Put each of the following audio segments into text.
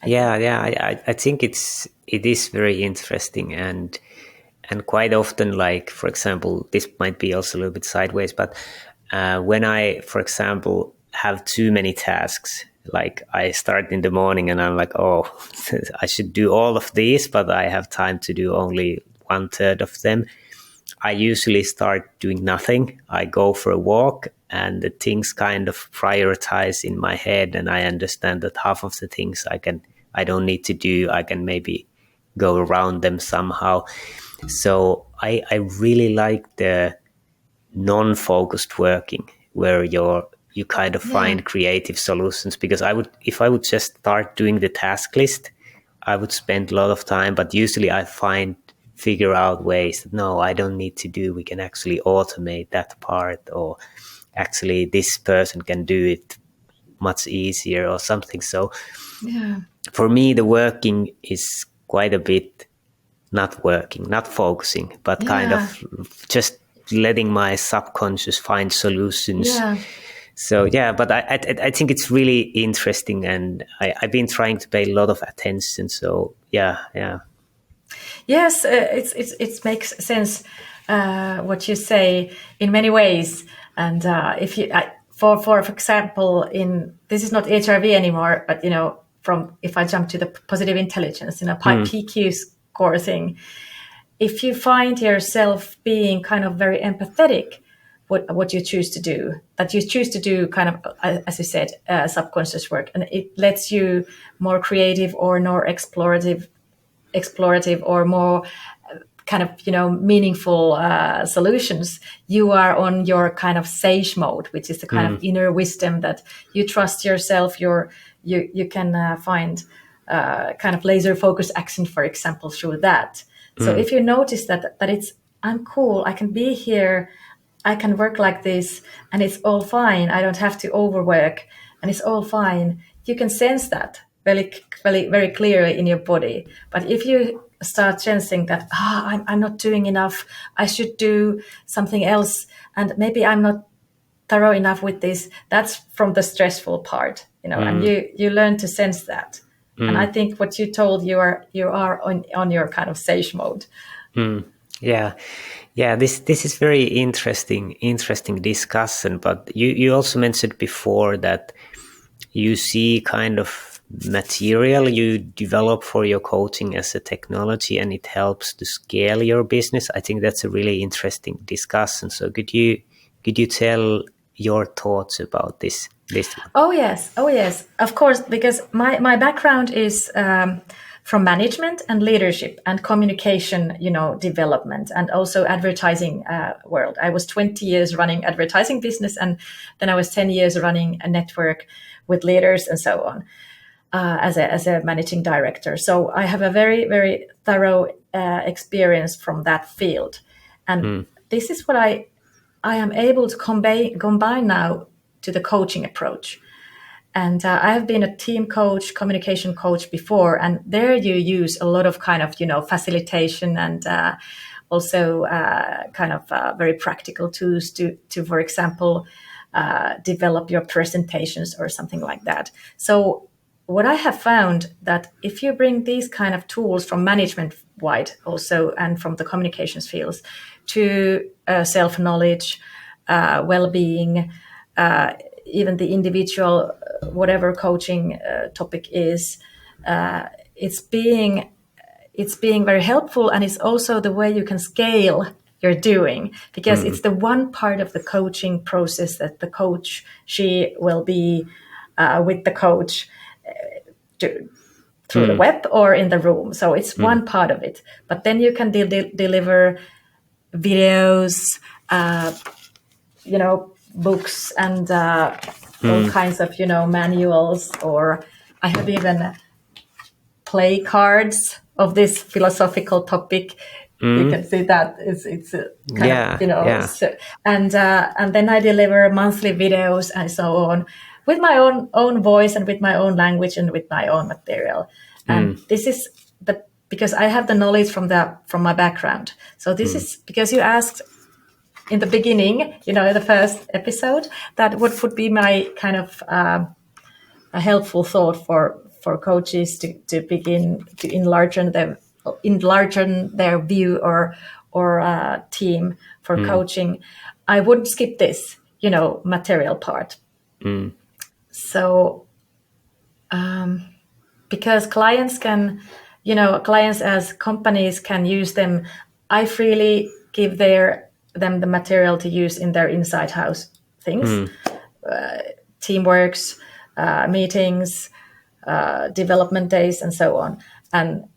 I think it is very interesting, and quite often, like for example, this might be also a little bit sideways, but when I, for example, have too many tasks, like I start in the morning and I'm like, oh, I should do all of these, but I have time to do only 1/3 of them. I usually start doing nothing. I go for a walk and the things kind of prioritize in my head, and I understand that half of the things I don't need to do. I can maybe go around them somehow. So I really like the non-focused working where you kind of find creative solutions, because if I would just start doing the task list, I would spend a lot of time, but usually I figure out ways that no, I don't need to do. We can actually automate that part, or actually this person can do it much easier or something. So for me, the working is quite a bit not working, not focusing, but kind of just letting my subconscious find solutions. So but I think it's really interesting, and I've been trying to pay a lot of attention. So Yes, it makes sense what you say in many ways. And if you, for example, this is not HRV anymore, but if I jump to the positive intelligence, PQ score thing, if you find yourself being kind of very empathetic, what you choose to do, that you choose to do kind of, as you said, subconscious work, and it lets you more creative or more explorative or more kind of meaningful solutions, you are on your kind of sage mode, which is the kind of inner wisdom that you trust yourself. You can find kind of laser focused action, for example, through that. So if you notice that I'm cool, I can be here, I can work like this, and it's all fine. I don't have to overwork, and it's all fine. You can sense that very, very, very clearly in your body. But if you start sensing that I'm not doing enough, I should do something else, and maybe I'm not thorough enough with this, that's from the stressful part, and you learn to sense that. And I think what you told, you are on your kind of sage mode. This is very interesting discussion. But you also mentioned before that you see kind of material you develop for your coaching as a technology, and it helps to scale your business. I think that's a really interesting discussion. So could you tell your thoughts about this? Oh yes, of course, because my background is from management and leadership and communication, development, and also advertising world. I was 20 years running advertising business, and then I was 10 years running a network with leaders and so on as a managing director. So I have a very, very thorough experience from that field, and this is what I am able to combine now to the coaching approach. And I have been a team coach, communication coach before, and there you use a lot of kind of, facilitation and also kind of very practical tools to, for example, develop your presentations or something like that. So what I have found that if you bring these kind of tools from management-wide also and from the communications fields to self-knowledge, well-being, even the individual, whatever coaching topic is, it's being very helpful, and it's also the way you can scale your doing, because it's the one part of the coaching process that the coach, she will be with the coach through the web or in the room. So it's one part of it, but then you can deliver videos, books and all kinds of, manuals, or I have even play cards of this philosophical topic. You can see that it's kind of, so, and then I deliver monthly videos and so on with my own voice and with my own language and with my own material. And this is because I have the knowledge from my background. So this is because you asked in the beginning, the first episode, that what would be my kind of a helpful thought for for coaches to begin to enlarge their view or team for coaching, I wouldn't skip this, material part. So because clients as companies can use them, I freely give them the material to use in their inside house things, teamworks, meetings, development days, and so on. And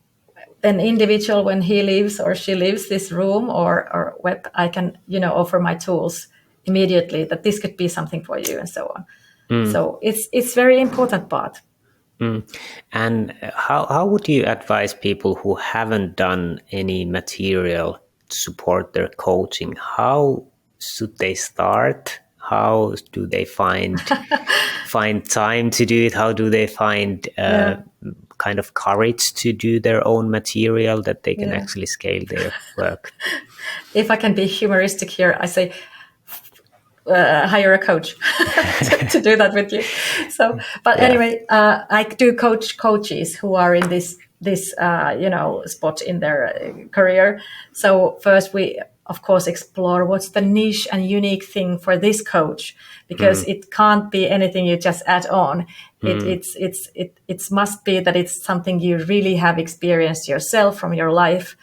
then individual, when he leaves or she leaves this room or web, I can offer my tools immediately that this could be something for you, and so on. So it's very important part. And how would you advise people who haven't done any material to support their coaching? How should they start? How do they find time to do it? How do they find kind of courage to do their own material that they can actually scale their work? If I can be humoristic here, I say hire a coach to do that with you. So, but anyway, I do coach coaches who are in this spot in their career. So first we of course explore what's the niche and unique thing for this coach, because it can't be anything you just add on. It must be that it's something you really have experienced yourself from your life.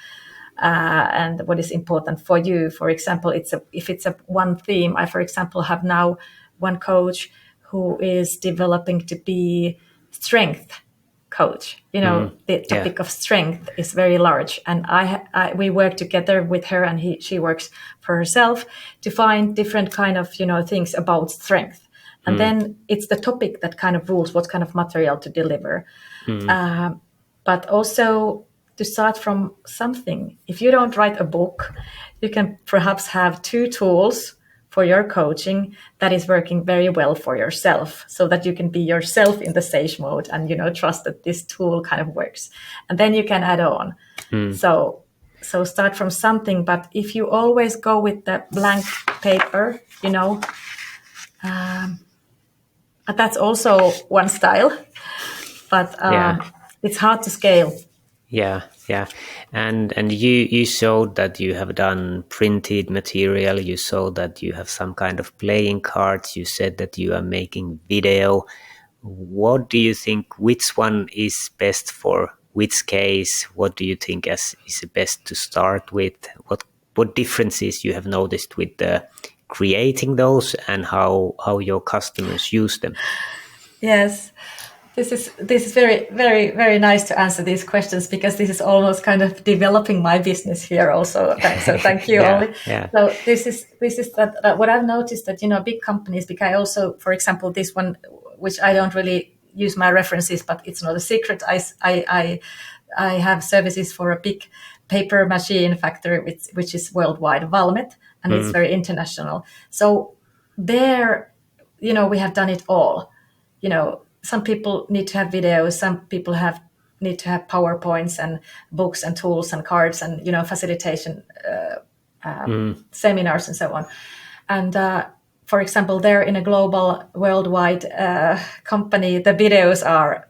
And what is important for you. For example, if it's a one theme, I, for example, have now one coach who is developing to be strength coach. The topic of strength is very large, and we work together with her, and she works for herself to find different kind of things about strength, and then it's the topic that kind of rules what kind of material to deliver, but also to start from something. If you don't write a book, you can perhaps have 2 tools for your coaching that is working very well for yourself, so that you can be yourself in the sage mode and trust that this tool kind of works, and then you can add on. So start from something, but if you always go with the blank paper, that's also one style, but it's hard to scale. Yeah. And you showed that you have done printed material. You showed that you have some kind of playing cards. You said that you are making video. What do you think, which one is best for which case? What do you think is best to start with? What differences you have noticed with creating those, and how your customers use them? Yes. This is very, very, very nice to answer these questions, because this is almost kind of developing my business here also. So thank you, Olli. So this is that what I've noticed that big companies, because I also, for example, this one, which I don't really use my references, but it's not a secret. I have services for a big paper machine factory which is worldwide, Valmet, and it's very international. So there, we have done it all. Some people need to have videos, some people need to have PowerPoints and books and tools and cards and facilitation seminars and so on. And for example, there in a global, worldwide company, the videos are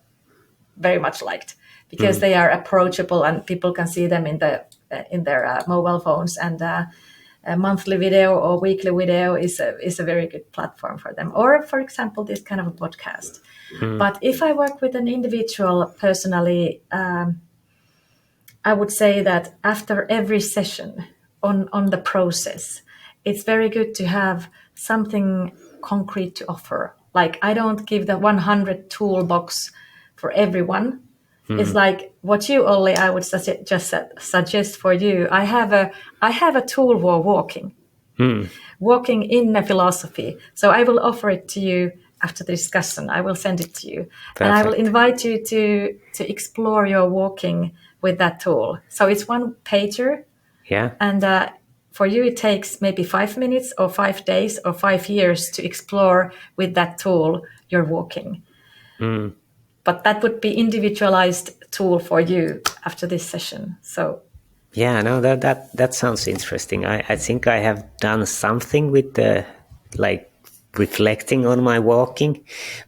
very much liked, because they are approachable and people can see them in their mobile phones, and a monthly video or weekly video is a very good platform for them. Or, for example, this kind of a podcast. But if I work with an individual personally, I would say that after every session on the process, it's very good to have something concrete to offer. Like, I don't give the 100 toolbox for everyone. It's like what you, Olli, I would just suggest for you. I have a tool for walking in a philosophy. So I will offer it to you after the discussion. I will send it to you. Perfect. And I will invite you to explore your walking with that tool. So it's 1 pager. Yeah. And for you, it takes maybe 5 minutes or 5 days or 5 years to explore with that tool your walking. But that would be individualized tool for you after this session. So yeah, no, that sounds interesting. I think I have done something with the reflecting on my walking.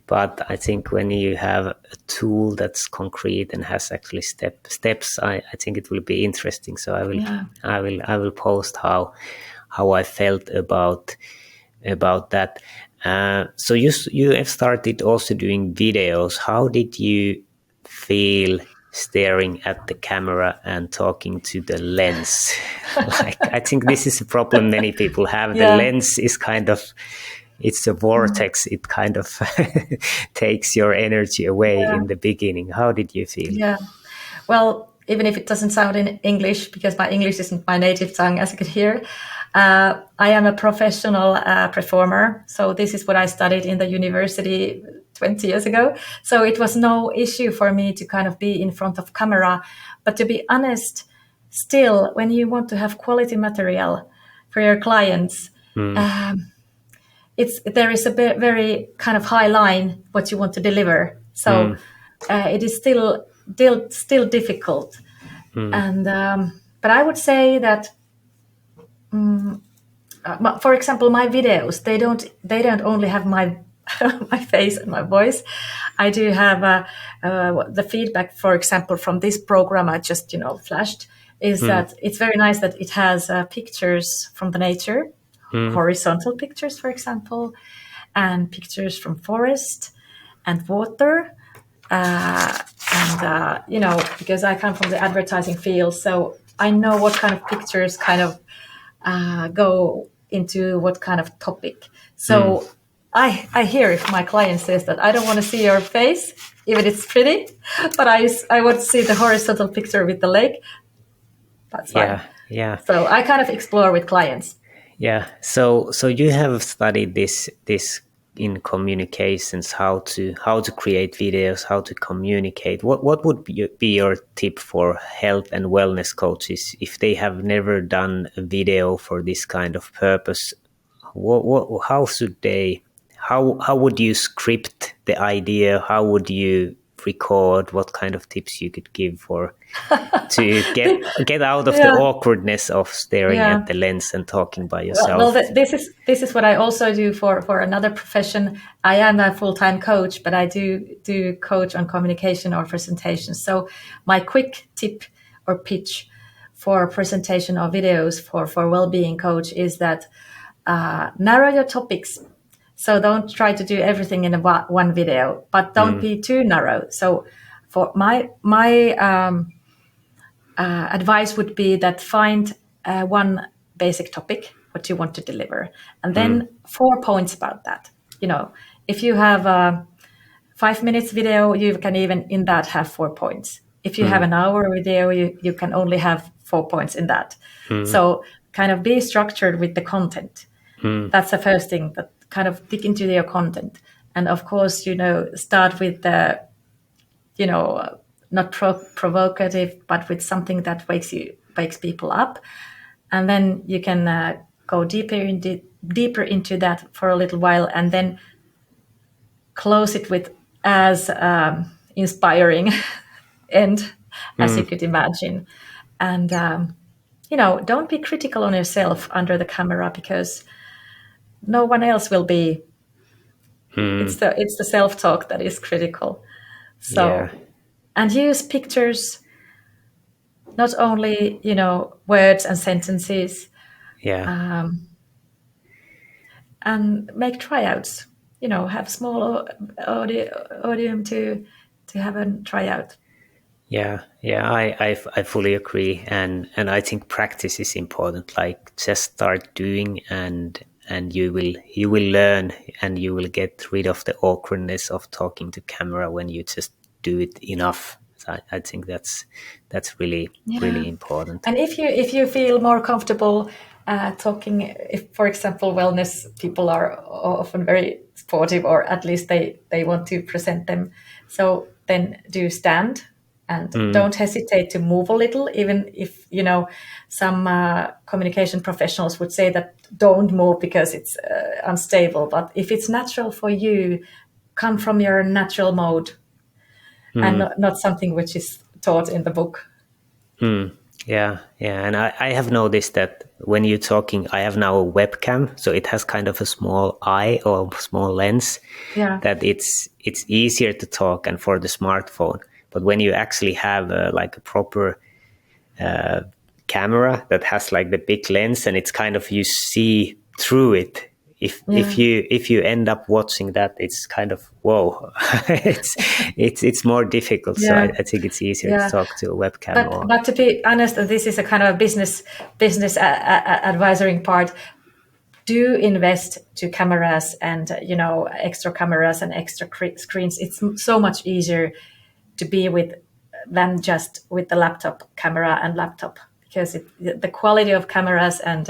But I think when you have a tool that's concrete and has actually steps, I think it will be interesting. So I will post how I felt about that. So you have started also doing videos. How did you feel staring at the camera and talking to the lens? Like, I think this is a problem many people have. The lens is kind of, it's a vortex. It kind of takes your energy away in the beginning. How did you feel? Yeah. Well, even if it doesn't sound in English, because my English isn't my native tongue, as you could hear, I am a professional performer. So this is what I studied in the university 20 years ago. So it was no issue for me to kind of be in front of camera. But to be honest, still, when you want to have quality material for your clients, there is a very kind of high line what you want to deliver. So it is still difficult. And but I would say that, for example, my videos, they don't only have my my face and my voice. I do have the feedback, for example, from this program I just flashed, is that it's very nice that it has pictures from the nature, horizontal pictures, for example, and pictures from forest and water. Because I come from the advertising field, so I know what kind of pictures kind of go into what kind of topic. So I hear if my client says that I don't want to see your face, even it's pretty, but I want to see the horizontal picture with the lake. That's fine. Yeah. So I kind of explore with clients. Yeah. So you have studied this in communications, how to create videos, how to communicate. What would be your tip for health and wellness coaches if they have never done a video for this kind of purpose? How should they? How would you script the idea? How would you record? What kind of tips you could give to get out of the awkwardness of staring at the lens and talking by yourself? Well, this is what I also do for another profession. I am a full-time coach, but I do coach on communication or presentation. So my quick tip or pitch for presentation or videos for well-being coach is that narrow your topics. So don't try to do everything in one video, but don't be too narrow. So for my advice would be that find one basic topic, what you want to deliver, and then 4 points about that. If you have a 5 minutes video, you can even in that have 4 points. If you have an hour video, you can only have 4 points in that. So kind of be structured with the content. That's the first thing, that kind of dig into your content. And of course, start with the, not provocative, but with something that wakes people up. And then you can go deeper into that for a little while, and then close it with as inspiring end as you could imagine. And, don't be critical on yourself under the camera, because no one else will be. It's the self-talk that is critical. So, and use pictures, not only, words and sentences. And make tryouts, have small audium to have a tryout. I fully agree. And I think practice is important. Like, just start doing, and you will learn, and you will get rid of the awkwardness of talking to camera when you just do it enough. So I think that's really important. And if you feel more comfortable talking, if, for example, wellness people are often very sportive, or at least they want to present them, so then do stand. And don't hesitate to move a little, even if, some communication professionals would say that don't move because it's unstable. But if it's natural for you, come from your natural mode and not something which is taught in the book. Yeah, and I have noticed that when you're talking, I have now a webcam, so it has kind of a small eye or small lens, Yeah. that it's easier to talk and for the smartphone. But when you actually have like a proper camera that has like the big lens, and it's kind of you see through it. Yeah. If you end up watching that, it's kind of whoa, it's more difficult. So Yeah. I think it's easier to Yeah. talk to a webcam or But to be honest, this is a kind of business advisory part. Do invest to cameras and extra cameras and extra screens. It's so much easier to be with than just with the laptop camera and laptop, because the quality of cameras and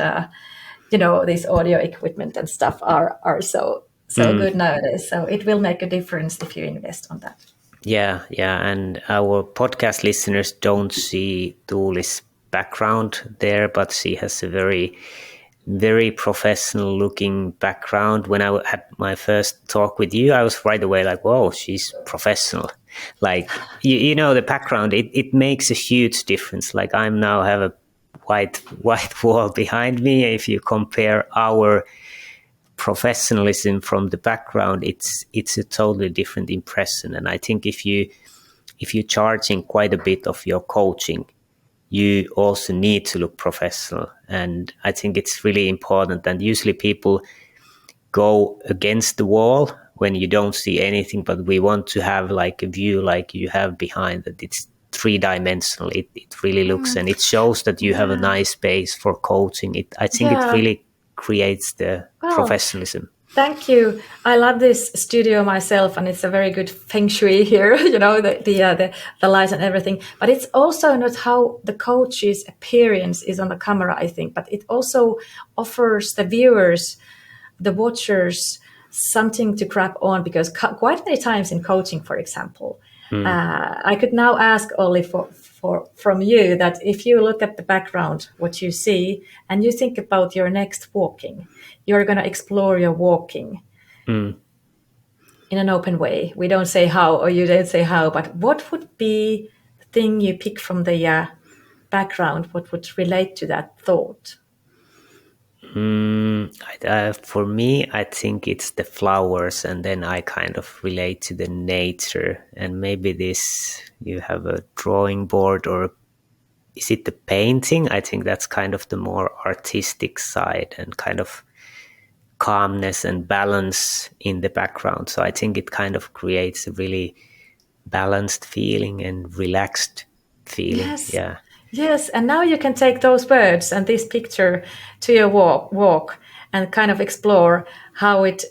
this audio equipment and stuff are so good nowadays. So it will make a difference if you invest on that. yeah, and our podcast listeners don't see Tuuli's background there, but she has a very professional looking background. When I had my first talk with you, I was right away like, whoa, she's professional. Like, you know, the background, it makes a huge difference. Like, I'm now have a white wall behind me. If you compare our professionalism from the background, it's a totally different impression. And I think if you're charging quite a bit of your coaching, you also need to look professional. And I think it's really important. And usually people go against the wall when you don't see anything, but we want to have like a view like you have behind, that it's three-dimensional. It really looks, and it shows that you have a nice space for coaching. I think it Yeah. really creates the Oh, professionalism. thank you. I love this studio myself, and it's a very good feng shui here. The lights and everything. But it's also not how the coach's appearance is on the camera, I think. But it also offers the viewers, the watchers, something to grab on, because quite many times in coaching, for example, I could now ask Olli from you that if you look at the background, what you see, and you think about your next walking, you're going to explore your walking in an open way. We don't say how, or you don't say how, but what would be the thing you pick from the background? What would relate to that thought? For me, I think it's the flowers, and then I kind of relate to the nature. And maybe you have a drawing board, or is it the painting? I think that's kind of the more artistic side, and kind of calmness and balance in the background. So I think it kind of creates a really balanced feeling and relaxed feeling. Yes. Yeah. Yes, and now you can take those words and this picture to your walk and kind of explore how it's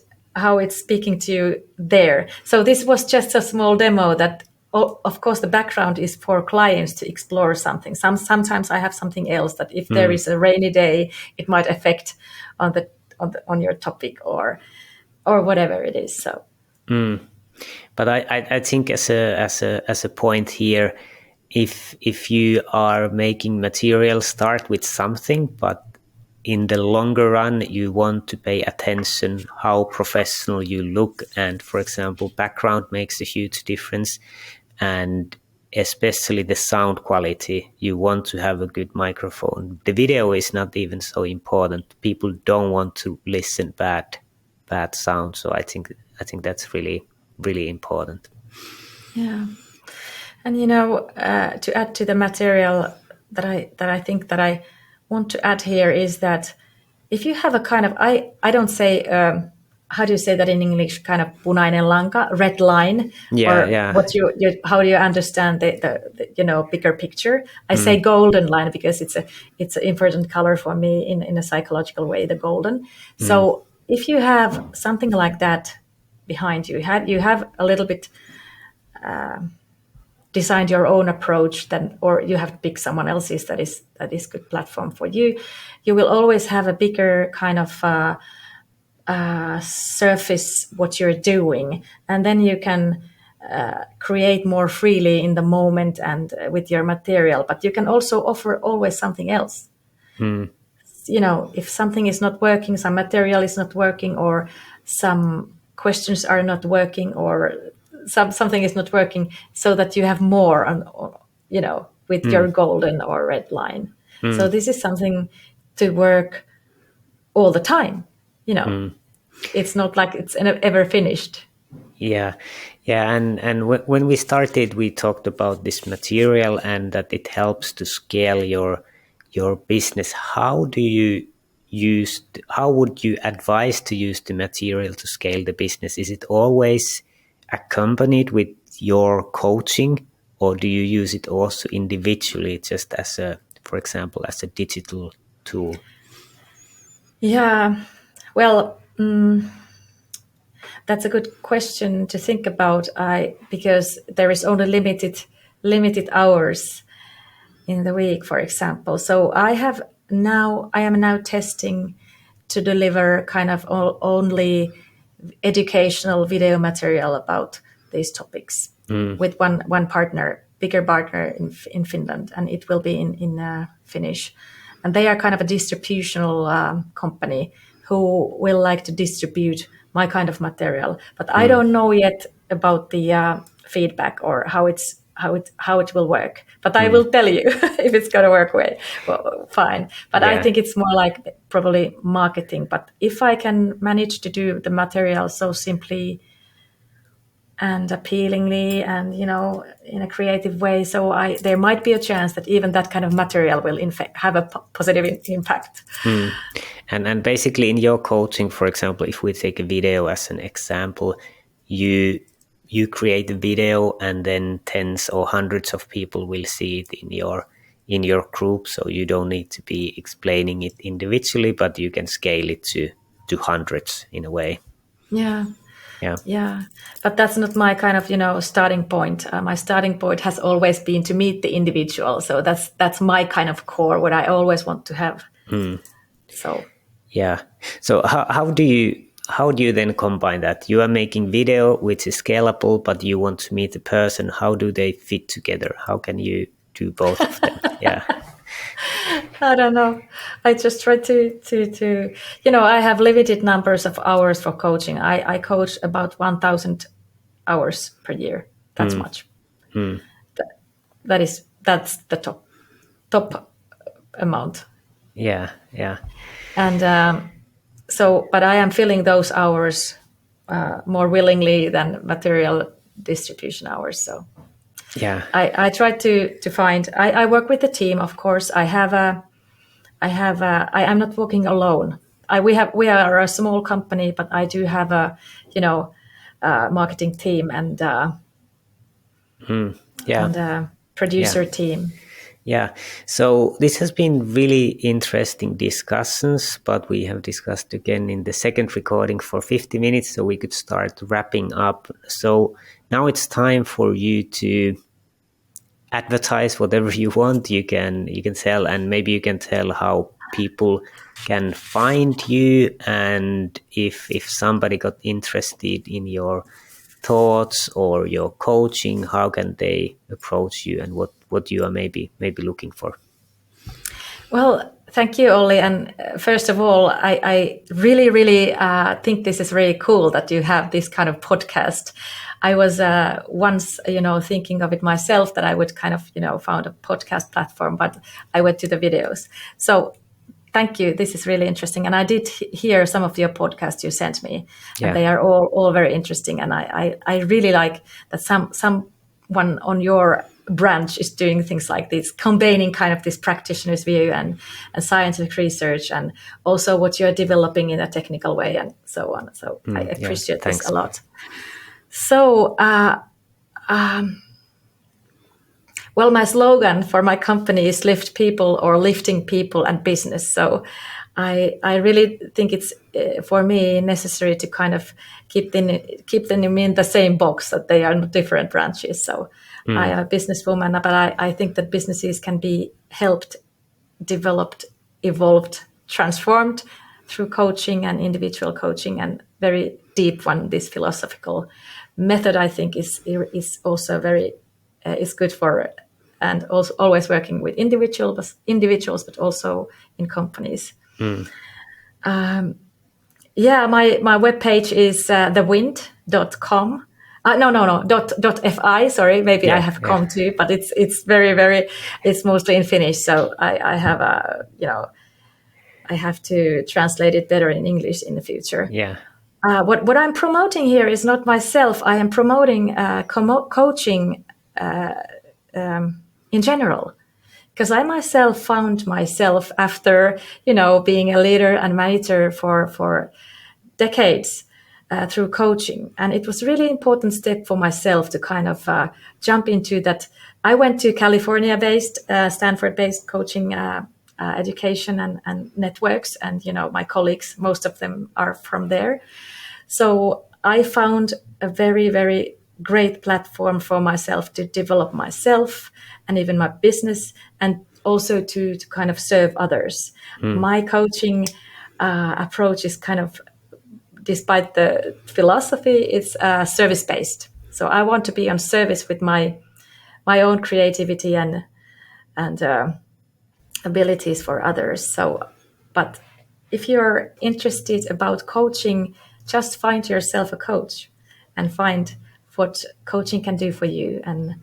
speaking to you there. So this was just a small demo that, of course, the background is for clients to explore something. Sometimes I have something else that if there is a rainy day, it might affect on your topic or whatever it is. So. But I think as a point here, if you are making material, start with something, but in the longer run, you want to pay attention how professional you look. And for example, background makes a huge difference, and especially the sound quality. You want to have a good microphone. The video is not even so important. People don't want to listen bad sound. So I think that's really, really important. Yeah. And to add to the material that I think that I want to add here is that if you have a kind of I don't say how do you say that in English, kind of punainen lanka, red line, Yeah. what you how do you understand the bigger picture? I say golden line because it's an important color for me in a psychological way, the golden. So if you have something like that behind you, you have a little bit designed your own approach, then, or you have to pick someone else's that is good platform for you. You will always have a bigger kind of surface what you're doing, and then you can create more freely in the moment and with your material. But you can also offer always something else. If something is not working, some material is not working, or some questions are not working, or something is not working, so that you have more on with your golden or red line. So this is something to work all the time. It's not like it's ever finished. Yeah, yeah, and when we started, we talked about this material and that it helps to scale your business. How would you advise to use the material to scale the business? Is it always accompanied with your coaching, or do you use it also individually, just as for example, as a digital tool? Yeah, well, that's a good question to think about. Because there is only limited hours in the week, for example. So I am now testing to deliver kind of only educational video material about these topics with one partner, bigger partner in Finland, and it will be in Finnish. And they are kind of a distributional company who will like to distribute my kind of material. But I don't know yet about the feedback or how it will work. But I will tell you if it's going to work fine. But I think it's more like probably marketing. But if I can manage to do the material so simply and appealingly and, in a creative way, so there might be a chance that even that kind of material will in fact have a positive impact. And basically in your coaching, for example, if we take a video as an example, you create a video and then tens or hundreds of people will see it in your group. So you don't need to be explaining it individually, but you can scale it to hundreds in a way. Yeah. But that's not my kind of, starting point. My starting point has always been to meet the individual. So that's my kind of core, what I always want to have. So. Yeah. So how do you then combine that? You are making video, which is scalable, but you want to meet the person. How do they fit together? How can you do both of them? Yeah. I don't know. I just try to I have limited numbers of hours for coaching. I coach about 1,000 hours per year. That's much. That's the top amount. Yeah. And but I am filling those hours more willingly than material distribution hours. So yeah, I try to find. I work with a team, of course. I am not working alone. We are a small company, but I do have a marketing team and producer team. Yeah, so this has been really interesting discussions, but we have discussed again in the second recording for 50 minutes, so we could start wrapping up. So now it's time for you to advertise whatever you want. You can sell, and maybe you can tell how people can find you, and if somebody got interested in your thoughts or your coaching, how can they approach you, and what you are maybe looking for? Well, thank you, Olli. And first of all, I really, really think this is really cool that you have this kind of podcast. I was once, thinking of it myself that I would kind of, found a podcast platform, but I went to the videos. So thank you. This is really interesting. And I did hear some of your podcasts you sent me, and they are all very interesting. And I really like that someone on your branch is doing things like this, combining kind of this practitioner's view and scientific research, and also what you're developing in a technical way and so on. So I appreciate this a lot. So, well, my slogan for my company is lift people, or lifting people and business. So I really think it's for me necessary to kind of keep them in the same box, that they are different branches. So I am a businesswoman, but I think that businesses can be helped, developed, evolved, transformed through coaching and individual coaching, and very deep one. This philosophical method, I think, is also very is good for, and also always working with individuals, but also in companies. My webpage is thewind.com. No. Dot .fi. Sorry, maybe I have come to, but it's very. It's mostly in Finnish, so I have I have to translate it better in English in the future. Yeah. What I'm promoting here is not myself. I am promoting coaching in general, because I myself found myself after being a leader and manager for decades through coaching, and it was really important step for myself to kind of jump into that. I went to California-based, Stanford-based coaching education and networks, and my colleagues, most of them are from there. So I found a very, very great platform for myself to develop myself and even my business, and also to kind of serve others. My coaching approach is kind of, despite the philosophy, it's service-based. So I want to be on service with my own creativity and abilities for others. So, but if you're interested about coaching, just find yourself a coach and find what coaching can do for you, and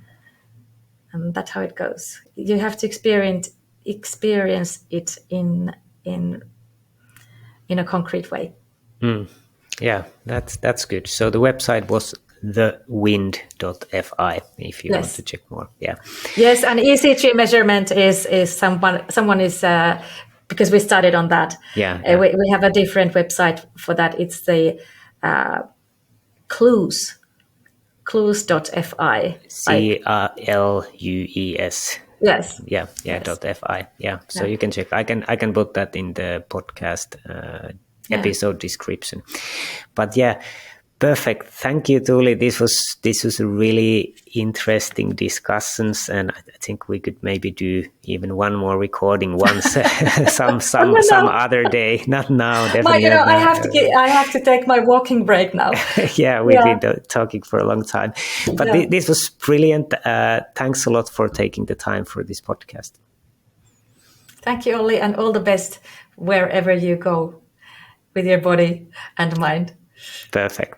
that's how it goes. You have to experience it in a concrete way. Yeah, that's good. So the website was thewind.fi if you want to check more. Yeah. Yes, and ECG measurement is someone is because we started on that. Yeah. We have a different website for that. It's the clues.fi. CLUES. Yes. Yeah. Yes. .fi. Yeah. So you can check. I can put that in the podcast episode description. But yeah, perfect. Thank you, Tuuli. This was a really interesting discussions, and I think we could maybe do even one more recording once, some other day. Not now, definitely. I have to take my walking break now. Yeah, we've been talking for a long time, but this was brilliant. Thanks a lot for taking the time for this podcast. Thank you, Olli, and all the best wherever you go with your body and mind. Perfect.